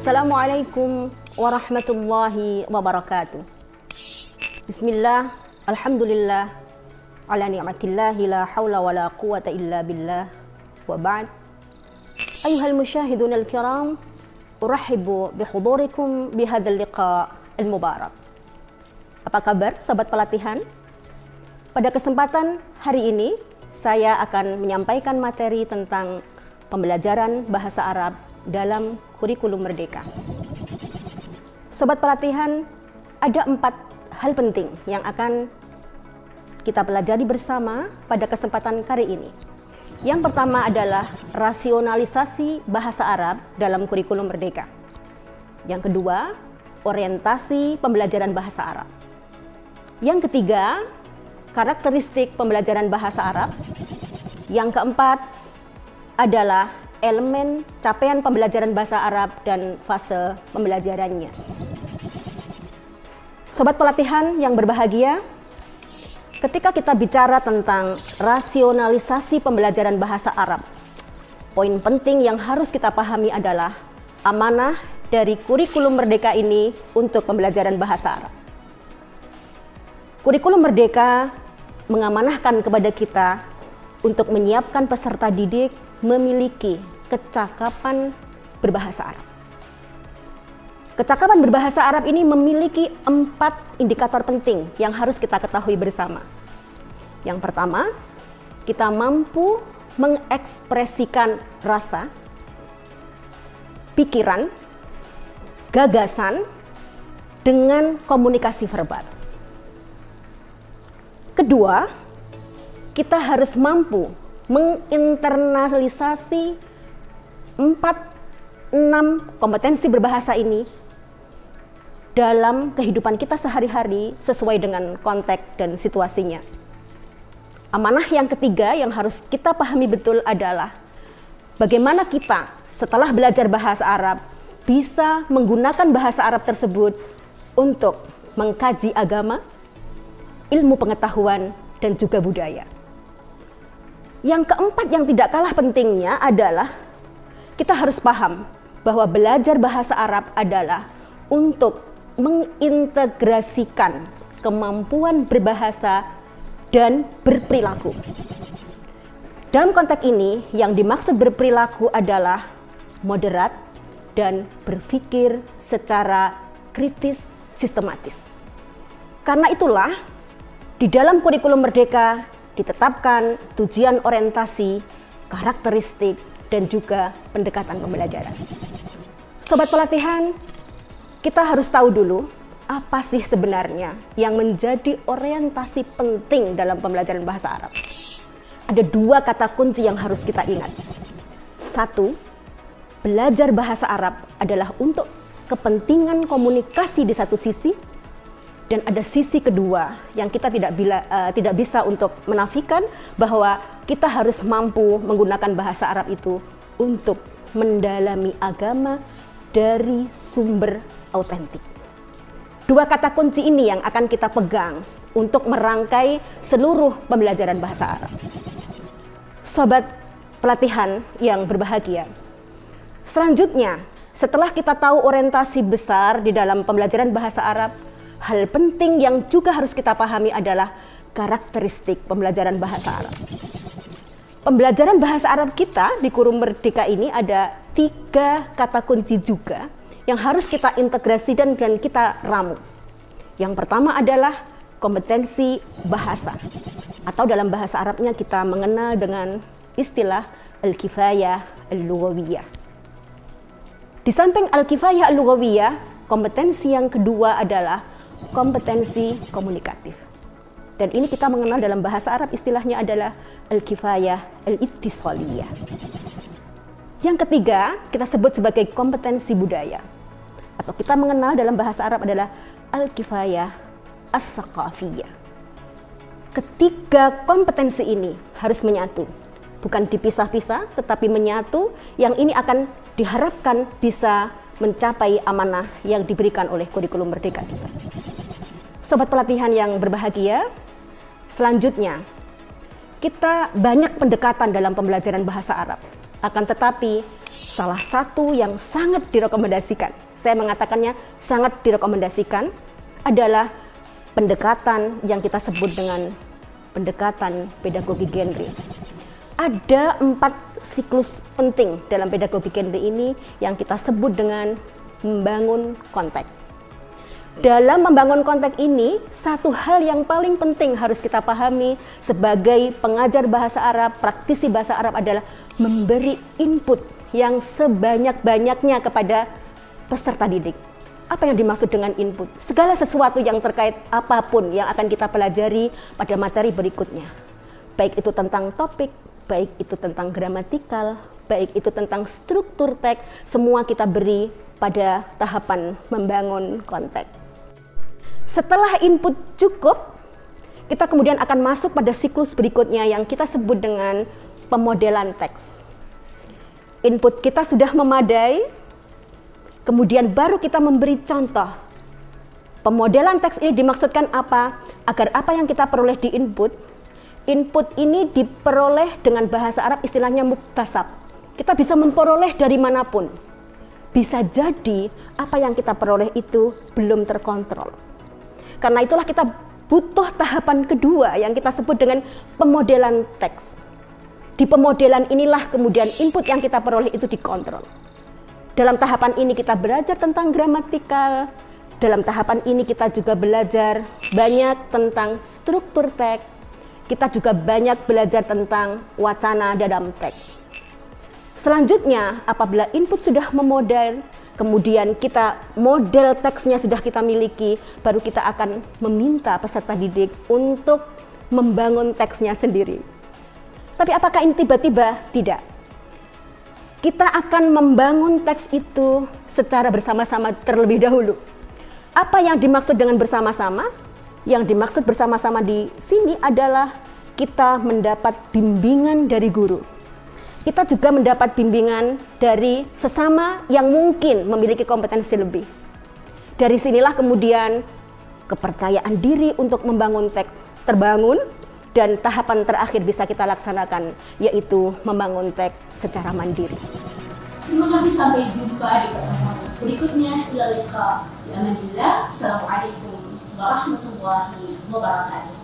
Assalamualaikum warahmatullahi wabarakatuh. Bismillah, alhamdulillah, ala ni'matillahi la hawla wa la quwata illa billah, wa ba'd. Ayuhal musyahidun al-kiram, urahibu bihudurikum bihadzal liqa al-mubarak. Apa kabar sahabat pelatihan? Pada kesempatan hari ini, saya akan menyampaikan materi tentang pembelajaran bahasa Arab dalam kurikulum merdeka. Sobat pelatihan, ada 4 hal penting yang akan kita pelajari bersama pada kesempatan kali ini. Yang pertama adalah rasionalisasi bahasa Arab dalam kurikulum merdeka. Yang kedua, orientasi pembelajaran bahasa Arab. Yang ketiga, karakteristik pembelajaran bahasa Arab. Yang keempat adalah elemen capaian pembelajaran bahasa Arab dan fase pembelajarannya. Sobat pelatihan yang berbahagia, ketika kita bicara tentang rasionalisasi pembelajaran bahasa Arab, poin penting yang harus kita pahami adalah amanah dari kurikulum merdeka ini untuk pembelajaran bahasa Arab. Kurikulum merdeka mengamanahkan kepada kita untuk menyiapkan peserta didik memiliki kecakapan berbahasa Arab. Kecakapan berbahasa Arab ini memiliki 4 indikator penting yang harus kita ketahui bersama. Yang pertama, kita mampu mengekspresikan rasa, pikiran, gagasan dengan komunikasi verbal. Kedua, kita harus mampu menginternalisasi 4-6 kompetensi berbahasa ini dalam kehidupan kita sehari-hari sesuai dengan konteks dan situasinya. Amanah yang ketiga yang harus kita pahami betul adalah bagaimana kita setelah belajar bahasa Arab bisa menggunakan bahasa Arab tersebut untuk mengkaji agama, ilmu pengetahuan, dan juga budaya. Yang keempat yang tidak kalah pentingnya adalah kita harus paham bahwa belajar bahasa Arab adalah untuk mengintegrasikan kemampuan berbahasa dan berperilaku. Dalam konteks ini, yang dimaksud berperilaku adalah moderat dan berpikir secara kritis sistematis. Karena itulah, di dalam kurikulum merdeka ditetapkan tujuan orientasi, karakteristik, dan juga pendekatan pembelajaran. Sobat pelatihan, kita harus tahu dulu apa sih sebenarnya yang menjadi orientasi penting dalam pembelajaran bahasa Arab. Ada 2 kata kunci yang harus kita ingat. 1, belajar bahasa Arab adalah untuk kepentingan komunikasi di satu sisi, dan ada sisi kedua yang kita tidak bisa untuk menafikan bahwa kita harus mampu menggunakan bahasa Arab itu untuk mendalami agama dari sumber autentik. 2 kata kunci ini yang akan kita pegang untuk merangkai seluruh pembelajaran bahasa Arab. Sobat pelatihan yang berbahagia, selanjutnya setelah kita tahu orientasi besar di dalam pembelajaran bahasa Arab, hal penting yang juga harus kita pahami adalah karakteristik pembelajaran bahasa Arab. Pembelajaran bahasa Arab kita di kurikulum merdeka ini ada 3 kata kunci juga yang harus kita integrasi dan kita ramu. Yang pertama adalah kompetensi bahasa, atau dalam bahasa Arabnya kita mengenal dengan istilah al-kifayah al-lughawiyah. Di samping al-kifayah al-lughawiyah, kompetensi yang kedua adalah kompetensi komunikatif. Dan ini kita mengenal dalam bahasa Arab istilahnya adalah al-kifayah al-ittisaliyah. Yang ketiga kita sebut sebagai kompetensi budaya, atau kita mengenal dalam bahasa Arab adalah al-kifayah as-saqafiyah. Ketiga kompetensi ini harus menyatu, bukan dipisah-pisah tetapi menyatu, yang ini akan diharapkan bisa mencapai amanah yang diberikan oleh kurikulum merdeka kita. Sobat pelatihan yang berbahagia, selanjutnya kita banyak pendekatan dalam pembelajaran bahasa Arab. Akan tetapi salah satu yang sangat direkomendasikan, saya mengatakannya sangat direkomendasikan, adalah pendekatan yang kita sebut dengan pendekatan pedagogi genre. Ada 4 siklus penting dalam pedagogi genre ini yang kita sebut dengan membangun konteks. Dalam membangun konteks ini, satu hal yang paling penting harus kita pahami sebagai pengajar bahasa Arab, praktisi bahasa Arab adalah memberi input yang sebanyak-banyaknya kepada peserta didik. Apa yang dimaksud dengan input? Segala sesuatu yang terkait apapun yang akan kita pelajari pada materi berikutnya. Baik itu tentang topik, baik itu tentang gramatikal, baik itu tentang struktur teks, semua kita beri pada tahapan membangun konteks. Setelah input cukup, kita kemudian akan masuk pada siklus berikutnya yang kita sebut dengan pemodelan teks. Input kita sudah memadai, kemudian baru kita memberi contoh. Pemodelan teks ini dimaksudkan apa? Agar apa yang kita peroleh di input ini diperoleh dengan bahasa Arab istilahnya muktasab. Kita bisa memperoleh dari manapun. Bisa jadi apa yang kita peroleh itu belum terkontrol. Karena itulah kita butuh tahapan kedua yang kita sebut dengan pemodelan teks. Di pemodelan inilah kemudian input yang kita peroleh itu dikontrol. Dalam tahapan ini kita belajar tentang gramatikal. Dalam tahapan ini kita juga belajar banyak tentang struktur teks. Kita juga banyak belajar tentang wacana dalam teks. Selanjutnya, apabila input sudah memodel, kemudian kita model teksnya sudah kita miliki, baru kita akan meminta peserta didik untuk membangun teksnya sendiri. Tapi apakah ini tiba-tiba? Tidak. Kita akan membangun teks itu secara bersama-sama terlebih dahulu. Apa yang dimaksud dengan bersama-sama? Yang dimaksud bersama-sama di sini adalah kita mendapat bimbingan dari guru. Kita juga mendapat bimbingan dari sesama yang mungkin memiliki kompetensi lebih. Dari sinilah kemudian kepercayaan diri untuk membangun teks terbangun dan tahapan terakhir bisa kita laksanakan, yaitu membangun teks secara mandiri. Terima kasih, sampai jumpa di pertemuan berikutnya. Ila liqa. Bi amanillah. Assalamualaikum warahmatullahi wabarakatuh.